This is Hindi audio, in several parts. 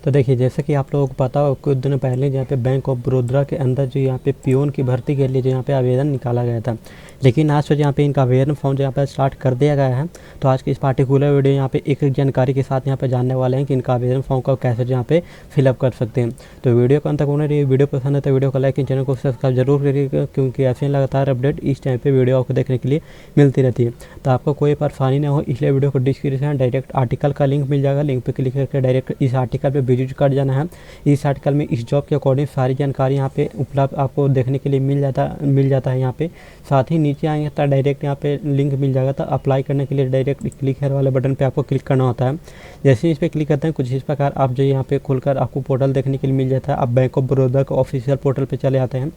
तो देखिए, जैसे कि आप लोगों को पता हो, कुछ दिन पहले जहाँ पे बैंक ऑफ बड़ौदा के अंदर जो यहाँ पे पियून की भर्ती के लिए जो यहाँ पे आवेदन निकाला गया था, लेकिन आज तो यहाँ पे इनका आवेदन फॉर्म जो यहाँ पे स्टार्ट कर दिया गया है। तो आज की इस पार्टिकुलर वीडियो यहाँ पे एक जानकारी के साथ यहाँ पे जानने वाले हैं कि इनका आवेदन फॉर्म को कैसे यहाँ पे फिलअप कर सकते हैं। तो वीडियो को अंत तक होने रही। वीडियो पसंद है तो वीडियो को लाइक, चैनल को सब्सक्राइब जरूर करिएगा, क्योंकि ऐसे लगातार अपडेट इस टाइम पे वीडियो आपको देखने के लिए मिलती रहती है। तो आपको कोई परेशानी ना हो, इसलिए वीडियो को डिस्क्रिप्शन डायरेक्ट आर्टिकल का लिंक मिल जाएगा। लिंक पे क्लिक करके डायरेक्ट इस आर्टिकल पे विजिट कर जाना है। इस आर्टिकल में इस जॉब के अकॉर्डिंग सारी जानकारी यहाँ पे उपलब्ध आपको देखने के लिए मिल जाता है यहाँ पे। साथ ही नीचे आएंगे तो डायरेक्ट यहाँ पे लिंक मिल जाएगा। तो अप्लाई करने के लिए डायरेक्ट क्लिक हेयर वाले बटन पे आपको क्लिक करना होता है। जैसे ही इस पर क्लिक करते हैं, कुछ इस प्रकार आप जो यहाँ पे खुलकर आपको पोर्टल देखने के लिए मिल जाता है। आप बैंक ऑफ बड़ौदा के ऑफिशियल पोर्टल पे चले आते हैं।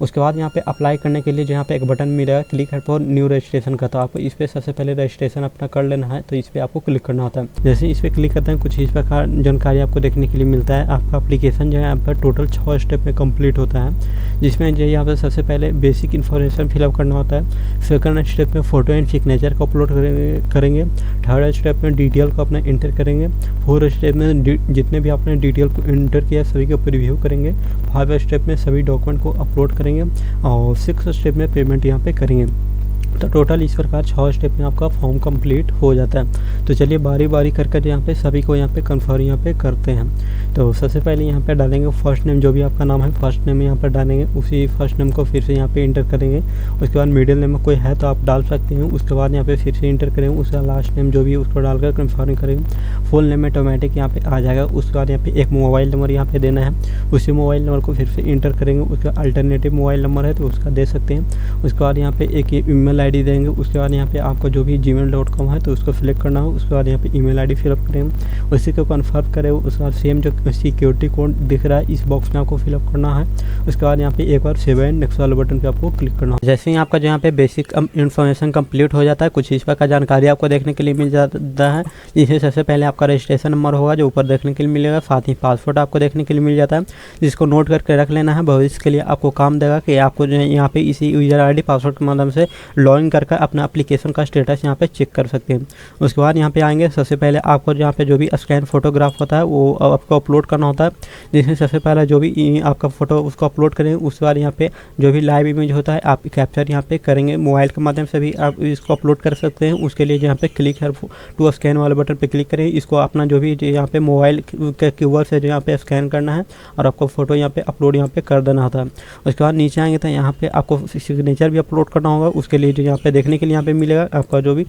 उसके बाद यहाँ पे अप्लाई करने के लिए जो यहाँ पे एक बटन मिलेगा, क्लिक है फॉर न्यू रजिस्ट्रेशन का। तो आपको इस पर सबसे पहले रजिस्ट्रेशन अपना कर लेना है। तो इस पर आपको क्लिक करना होता है। जैसे इस पर क्लिक करते हैं, कुछ इस प्रकार जानकारी आपको देखने के लिए मिलता है। आपका एप्लीकेशन जो है यहाँ पर टोटल 6 स्टेप में कंप्लीट होता है, जिसमें जो यहाँ पर सबसे पहले बेसिक इन्फॉर्मेशन फिलअप करना होता है। सेकंड स्टेप में फोटो एंड सिग्नेचर को अपलोड करेंगे। थर्ड स्टेप में डिटेल को अपना इंटर करेंगे। फोर्थ स्टेप में जितने भी आपने डिटेल को इंटर किया सभी को प्रीव्यू करेंगे। 5 स्टेप में सभी डॉक्यूमेंट को अपलोड करेंगे और 6 स्टेप में पेमेंट यहाँ पे करेंगे। तो टोटल इस प्रकार 6 स्टेप में आपका फॉर्म कंप्लीट हो जाता है। तो चलिए बारी बारी करके यहाँ पे सभी को यहाँ पे कन्फर्म यहाँ पे करते हैं। तो सबसे पहले यहाँ पे डालेंगे फर्स्ट नेम, जो भी आपका नाम है फर्स्ट नेम यहाँ पर डालेंगे। उसी फर्स्ट नेम को फिर से यहाँ पे इंटर करेंगे। उसके बाद मिडिल नेम में कोई है तो आप डाल सकते हैं। उसके बाद यहाँ पे फिर से इंटर करेंगे। उसका लास्ट नेम जो भी उसको डालकर कन्फर्म करेंगे। फुल नेम में ऑटोमेटिक यहाँ पे आ जाएगा। उसके बाद यहाँ पे एक मोबाइल नंबर यहाँ पे देना है। उसी मोबाइल नंबर को फिर से इंटर करेंगे। उसका अल्टरनेटिव मोबाइल नंबर है तो उसका दे सकते हैं। उसके बाद यहाँ पे एक ईमेल आईडी देंगे। उसके बाद यहाँ पे आपको जो भी gmail.com है तो उसको सिलेक्ट करना हो। उसके बाद यहाँ पे ईमेल आईडी फिलअप करेंगे, उसी को कन्फर्म करें। उसके बाद सेम जो सिक्योरिटी कोड दिख रहा है इस बॉक्स में आपको फिलअप करना है। उसके बाद यहाँ पे एक बार सेव एंड नेक्स्ट वाले बटन पे आपको क्लिक करना है। जैसे ही आपका जो यहाँ पे बेसिक इन्फॉर्मेशन कंप्लीट हो जाता है, कुछ इस प्रकार जानकारी आपको देखने के लिए मिल जाता है। जिससे सबसे पहले आपका रजिस्ट्रेशन नंबर होगा जो ऊपर देखने के लिए मिलेगा। साथ ही पासवर्ड आपको देखने के लिए मिल जाता है, जिसको नोट करके रख लेना है। भविष्य के लिए आपको काम देगा कि आपको जो है यहाँ पे इसी यूजर ID पासवर्ड के माध्यम से लॉगिन करके अपना एप्लीकेशन का स्टेटस यहाँ पे चेक कर सकते हैं। उसके बाद यहाँ पे आएंगे, सबसे पहले आपको यहाँ पे जो भी स्कैन फोटोग्राफ होता है वो आपको अपलोड करना होता है। जिसमें सबसे पहले जो भी आपका फोटो उसको अपलोड करेंगे। उसके बाद यहाँ पे जो भी लाइव इमेज होता है आप कैप्चर यहाँ पे करेंगे। मोबाइल के माध्यम से भी आप इसको अपलोड कर सकते हैं। उसके लिए यहाँ पे क्लिक है टू स्कैन वाले बटन पे क्लिक करें। इसको अपना जो भी यहाँ पे मोबाइल के कीवर्ड से जो यहाँ पे स्कैन करना है और आपको फोटो यहाँ पे अपलोड यहाँ पे कर देना होता है। उसके बाद नीचे आएंगे तो यहाँ पे आपको सिग्नेचर भी अपलोड करना होगा। उसके लिए जो यहाँ पे देखने के लिए यहाँ पे मिलेगा आपका जो भी,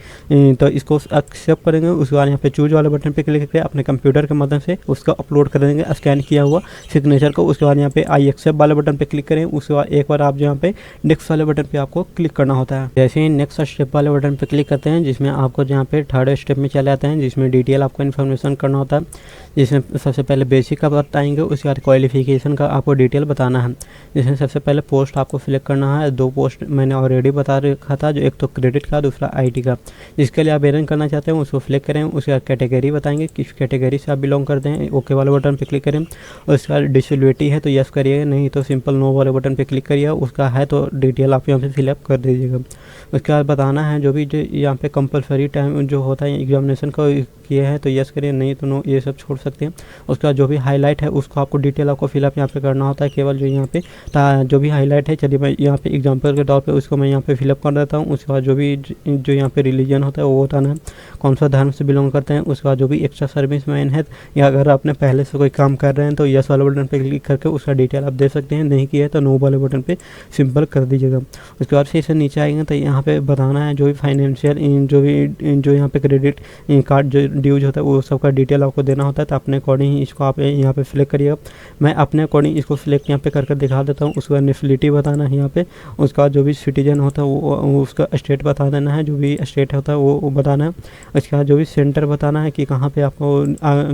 तो इसको एक्सेप्ट करेंगे। उसके बाद यहाँ पे चूज वाले बटन पे क्लिक करके अपने कंप्यूटर के मदद से उसको अपलोड कर देंगे स्कैन किया हुआ सिग्नेचर को। उसके बाद यहाँ पे आई एक्सेप्ट वाले बटन पे क्लिक करें। उसके बाद एक बार आप यहाँ पे नेक्स्ट वाले बटन पे आपको क्लिक करना होता है। जैसे ही नेक्स्ट स्टेप वाले बटन पे क्लिक करते हैं, जिसमें आपको यहाँ पे थर्ड स्टेप में चले आते हैं, जिसमें डिटेल आपको इन्फॉर्मेशन करना होता है। जिसमें सबसे पहले बेसिक का बताएंगे। उसके बाद क्वालिफिकेशन का आपको डिटेल बताना है। जिसमें सबसे पहले पोस्ट आपको सिलेक्ट करना है। 2 पोस्ट मैंने ऑलरेडी बता रखा था, जो एक तो क्रेडिट का, दूसरा IT का। जिसके लिए आप आवेदन करना चाहते हैं उसको सिलेक्ट करें। उसके बाद कैटेगरी बताएंगे, किस कैटेगरी से आप बिलोंग करते हैं। ओके वाले बटन पे क्लिक करें। उसके बाद डिसेबिलिटी है तो यस करिए, नहीं तो सिंपल नो वाले बटन पे क्लिक करिए। उसका है तो डिटेल आप यहाँ पे फिलअप कर दीजिएगा। उसके बाद बताना है जो भी जो यहाँ पे कंपलसरी टाइम जो होता है एग्जामिनेशन का किए हैं तो यस करिए, नहीं तो नो, ये सब छोड़ सकते हैं। उसके बाद जो भी हाईलाइट है उसको आपको डिटेल आपको फिलअप यहाँ पे करना होता है। केवल जो यहाँ पे जो भी हाईलाइट है, चलिए मैं यहाँ पे एग्जांपल के तौर पे उसको मैं यहाँ पे फिलअप कर देता हूँ। उसके बाद जो भी जो यहाँ पे रिलीजन होता है वो बताना है, कौन सा धर्म से बिलोंग करते हैं। उसके बाद जो भी एक्स्ट्रा सर्विस मैन है या अगर आपने पहले से कोई काम कर रहे हैं तो यस वाले बटन पर क्लिक करके उसका डिटेल आप दे सकते हैं। नहीं किया है तो नो वाले बटन पर सिंपल कर दीजिएगा। उसके बाद फिर से नीचे आएंगे तो यहाँ पे बताना है जो भी फाइनेंशियल जो यहाँ पे क्रेडिट कार्ड जो ड्यूज होता है वो सब का डिटेल आपको देना होता है। तो अपने अकॉर्डिंग ही इसको आप यहाँ पे सिलेक्ट करिएगा। मैं अपने अकॉर्डिंग इसको सिलेक्ट यहाँ पे करके दिखा देता हूँ। उसके बाद नेशनलिटी बताना है यहाँ पे। उसका जो भी सिटीजन होता है वो उसका स्टेट बता देना है, जो भी स्टेट होता है वो बताना है। उसके बाद जो भी सेंटर बताना है कि कहाँ पे आपको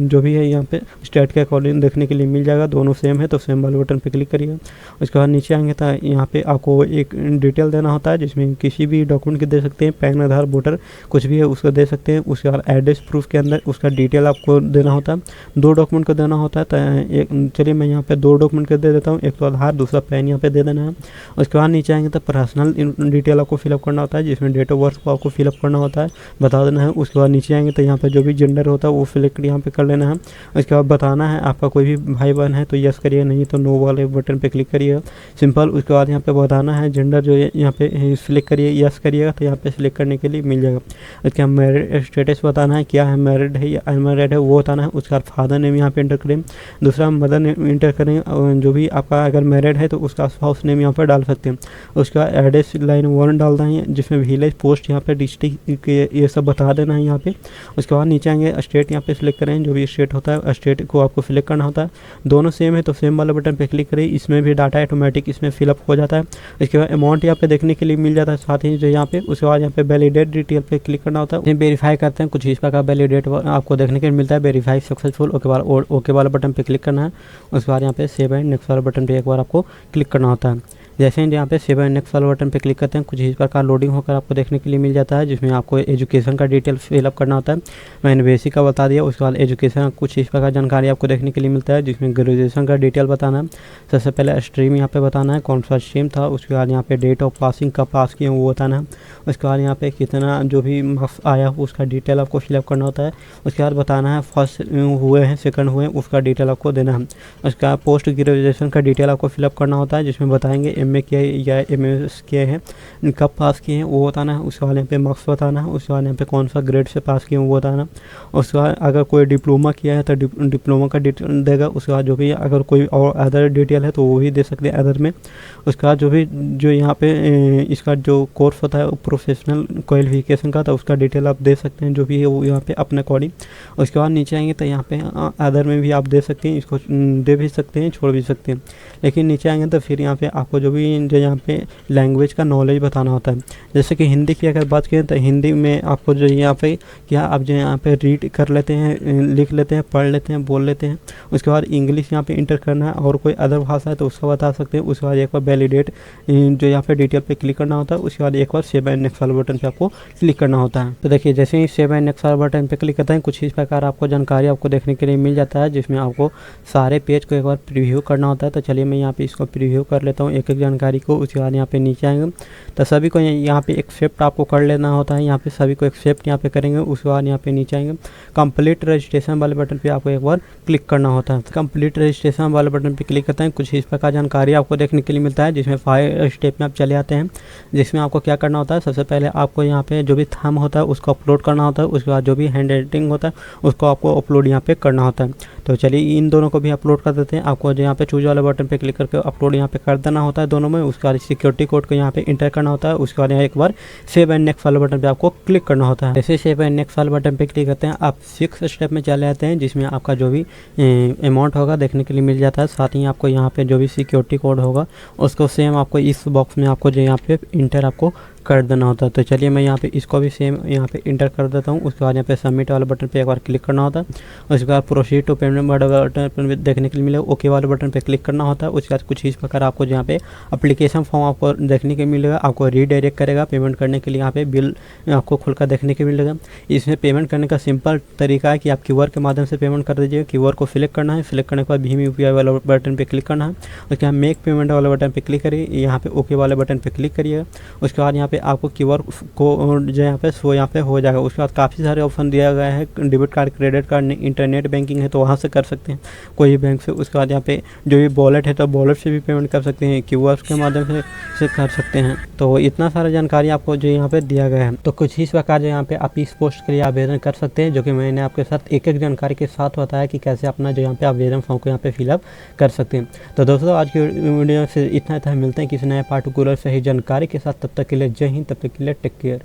जो भी है यहाँ पे स्टेट के अकॉर्डिंग देखने के लिए मिल जाएगा। दोनों सेम है तो सेम वाले बटन पर क्लिक करिएगा। उसके बाद नीचे आएंगे तो यहाँ पे आपको एक डिटेल देना होता है, जिसमें किसी भी डॉक्यूमेंट के दे सकते हैं, पैन, आधार, वोटर कुछ भी है उसको दे सकते हैं। उसके बाद एड्रेस प्रूफ के अंदर उसका डिटेल आपको देना होता है। 2 डॉक्यूमेंट को देना होता है। तो एक चलिए मैं यहाँ पे 2 डॉक्यूमेंट को दे देता हूँ। एक तो आधार, दूसरा पैन यहाँ पे दे देना है। उसके बाद नीचे आएंगे तो पर्सनल डिटेल आपको फिलअप फिलअप करना होता है, जिसमें डेट ऑफ बर्थ को आपको फिलअप करना होता है, बता देना है। उसके बाद नीचे आएंगे तो यहाँ पे जो भी जेंडर होता है वो सिलेक्ट यहाँ पे कर लेना है। उसके बाद बताना है आपका कोई भी भाई बहन है तो यस करिए, नहीं तो नो वाले बटन पे क्लिक करिएगा, सिंपल। उसके बाद यहाँ पे बताना है जेंडर जो यहाँ पे सिलेक्ट करिए, यस करिएगा तो यहाँ पे सिलेक्ट करने के लिए मिल जाएगा। उसके बाद मैरिड स्टेटस बताना है, क्या है, मैरिड है या अनमैरिड है वो बताना है। उसके बाद फादर नेम यहाँ पे इंटर करें, दूसरा मदर नेम इंटर करें, जो भी आपका अगर मैरिड है तो उसका स्पाउस नेम यहाँ पर डाल सकते हैं। उसके बाद एड्रेस लाइन 1 डालना है, जिसमें विलेज, पोस्ट, यहाँ पे डिस्ट्रिक्ट ये सब बता देना है यहाँ पे। उसके बाद नीचे आएंगे स्टेट यहाँ पे सिलेक्ट करें, जो भी स्टेट होता है स्टेट को आपको सिलेक्ट करना होता है। दोनों सेम है तो सेम वाला बटन पे क्लिक करें, इसमें भी डाटा ऑटोमेटिक इसमें फिलअप हो जाता है। इसके बाद अमाउंट यहाँ पे देखने के लिए मिल जाता है साथ ही जो यहाँ पे। उसके बाद यहाँ पे वैलिडेट डिटेल पे क्लिक करना होता है, वेरीफाई करते हैं, कुछ इस प्रकार वैलिडेट आपको देखने के लिए मिलता है, वेरीफाई सक्सेसफुल। ओके वाला बटन पे क्लिक करना है। उसके बाद यहाँ पे सेव एंड नेक्स्ट वाला बटन पे एक बार आपको क्लिक करना होता है। जैसे ही यहाँ पे सेव एंड नेक्स्ट वाला बटन पे क्लिक करते हैं, कुछ इस प्रकार लोडिंग होकर आपको देखने के लिए मिल जाता है, जिसमें आपको एजुकेशन का डिटेल फिलअप करना होता है। मैंने बेसिक का बता दिया। उसके बाद एजुकेशन कुछ इस प्रकार जानकारी आपको देखने के लिए मिलता है, जिसमें ग्रेजुएशन का डिटेल बताना है। सबसे पहले स्ट्रीम यहाँ पे बताना है, कौन सा स्ट्रीम था। उसके बाद यहाँ पे डेट ऑफ पासिंग कब पास किए वो बताना है। उसके बाद यहाँ पे कितना जो भी मार्क्स आया उसका डिटेल आपको फिलअप करना होता है। उसके बाद बताना है फर्स्ट हुए हैं, सेकंड हुए हैं, उसका डिटेल आपको देना है। उसका पोस्ट ग्रेजुएशन का डिटेल आपको फिलअप करना होता है, जिसमें बताएंगे एमए किया या एमएस किए हैं, कब पास किए हैं वो बताना है। उसके बाद यहाँ पे मार्क्स बताना है। उसके बाद यहाँ पे कौन सा ग्रेड से पास किए हैं वो बताना। उसके बाद अगर कोई डिप्लोमा किया है तो डिप्लोमा का डिटेल देगा। उसके बाद जो भी अगर कोई और अदर डिटेल है तो वो भी दे सकते हैं अदर में। उसके बाद जो यहाँ पे इसका जो कोर्स होता है प्रोफेशनल क्वालिफिकेशन का, तो उसका डिटेल आप दे सकते हैं, जो भी है वो यहाँ पे अपने अकॉर्डिंग। उसके बाद नीचे आएंगे तो यहाँ पे अदर में भी आप दे सकते हैं, इसको दे भी सकते हैं, छोड़ भी सकते हैं। लेकिन नीचे आएंगे तो फिर यहाँ पे आपको जो भी जो यहाँ पे लैंग्वेज का नॉलेज बताना होता है। जैसे कि हिंदी की अगर बात करें तो हिंदी में आपको जो यहाँ पे क्या आप जो यहाँ पे रीड कर लेते हैं, लिख लेते हैं, पढ़ लेते हैं, बोल लेते हैं। उसके बाद इंग्लिश यहाँ पे इंटर करना है, और कोई अदर भाषा है तो उसका बता सकते हैं। उसके बाद एक बार वैलिडेट जो यहाँ पे डिटेल पे क्लिक करना होता है। उसके बाद एक बार सेव एंड नेक्स्ट वाले बटन पे आपको क्लिक करना होता है। तो देखिए जैसे ही सेव एंड नेक्स्ट वाले बटन पे क्लिक करते हैं, कुछ इस प्रकार आपको जानकारी आपको देखने के लिए मिल जाता है, जिसमें आपको सारे पेज को एक बार प्रीव्यू करना होता है। तो चलिए मैं यहाँ पे इसको प्रीव्यू कर लेता हूँ एक एक जानकारी को। उसके बाद यहाँ पे नीचे आएंगे तो सभी को यहाँ पे एक्सेप्ट आपको कर लेना होता है। यहाँ पे सभी को एक्सेप्ट यहाँ पे करेंगे। उसके बाद यहाँ पे नीचे आएंगे, कंप्लीट रजिस्ट्रेशन वाले बटन पे आपको एक बार क्लिक करना होता है। कंप्लीट रजिस्ट्रेशन वाले बटन पे क्लिक करते हैं, कुछ इस प्रकार जानकारी आपको देखने के लिए मिलता है, जिसमें 5 स्टेप में आप चले आते हैं। जिसमें आपको क्या करना होता है, सबसे पहले आपको यहाँ पे जो भी थंब होता है उसको अपलोड करना होता है। उसके बाद जो भी हैंड राइटिंग होता है उसको आपको अपलोड यहाँ पे करना होता है। तो चलिए इन दोनों को भी अपलोड कर देते हैं। आपको जो यहाँ पे चूज वाले बटन पे क्लिक करके अपलोड यहाँ पे कर देना होता है दोनों में। उसके बाद सिक्योरिटी कोड को यहाँ पे इंटर करना होता है। उसके बाद यहाँ एक बार सेव एंड नेक्स्ट वाले बटन पे आपको क्लिक करना होता है। जैसे सेव एंड नेक्स्ट वाले बटन पे क्लिक करते हैं, आप 6 स्टेप में चले आते हैं, जिसमें आपका जो भी अमाउंट होगा देखने के लिए मिल जाता है। साथ ही आपको यहाँ पे जो भी सिक्योरिटी कोड होगा उसको सेम आपको इस बॉक्स में आपको जो यहाँ पे इंटर आपको कर देना होता है। तो चलिए मैं यहाँ पे इसको भी सेम यहाँ पे इंटर कर देता हूँ। उसके बाद यहाँ पे सबमिट वाले बटन पे एक बार क्लिक करना होता है। उसके बाद प्रोसीड टू पेमेंट वाले बटन देखने के लिए मिलेगा, ओके वाले बटन पे क्लिक करना होता है। उसके बाद कुछ इस प्रकार आपको यहाँ पे एप्लीकेशन फॉर्म आपको देखने के मिलेगा, आपको रीडायरेक्ट करेगा पेमेंट करने के लिए। यहाँ पे बिल आपको खुलकर देखने के मिलेगा। इसमें पेमेंट करने का सिंपल तरीका है कि आप क्यूआर के माध्यम से पेमेंट कर दीजिएगा। क्यूआर को सिलेक्ट करना है, सिलेक्ट करने के बाद भीम यूपीआई वाला बटन पर क्लिक करना है। उसके बाद मेक पेमेंट वाले बटन पर क्लिक करिए, यहाँ पे ओके वाले बटन पर क्लिक करिएगा। उसके बाद यहाँ पे आपको क्यूआर को जो यहाँ पे सो यहाँ पे हो जाएगा। उसके बाद काफ़ी सारे ऑप्शन दिया गया है, debit card, credit card, internet banking है तो वहाँ से कर सकते हैं कोई भी बैंक से। उसके बाद यहाँ पे जो भी वॉलेट है तो वॉलेट से भी पेमेंट कर सकते हैं, क्यूआर के माध्यम से कर सकते हैं। तो इतना सारा जानकारी आपको जो यहाँ पे दिया गया है। तो कुछ इस प्रकार जो यहाँ पे आप इस पोस्ट के लिए आवेदन कर सकते हैं, जो कि मैंने आपके साथ एक एक जानकारी के साथ बताया कि कैसे अपना जो यहाँ पे आवेदन फॉर्म को यहाँ पे फिलअप कर सकते हैं। तो दोस्तों आज की वीडियो से इतना था, मिलते हैं किसी नए पार्टिकुलर सही जानकारी के साथ। तब तक के लिए जय हिंद, तब तक के लिए टेक केयर।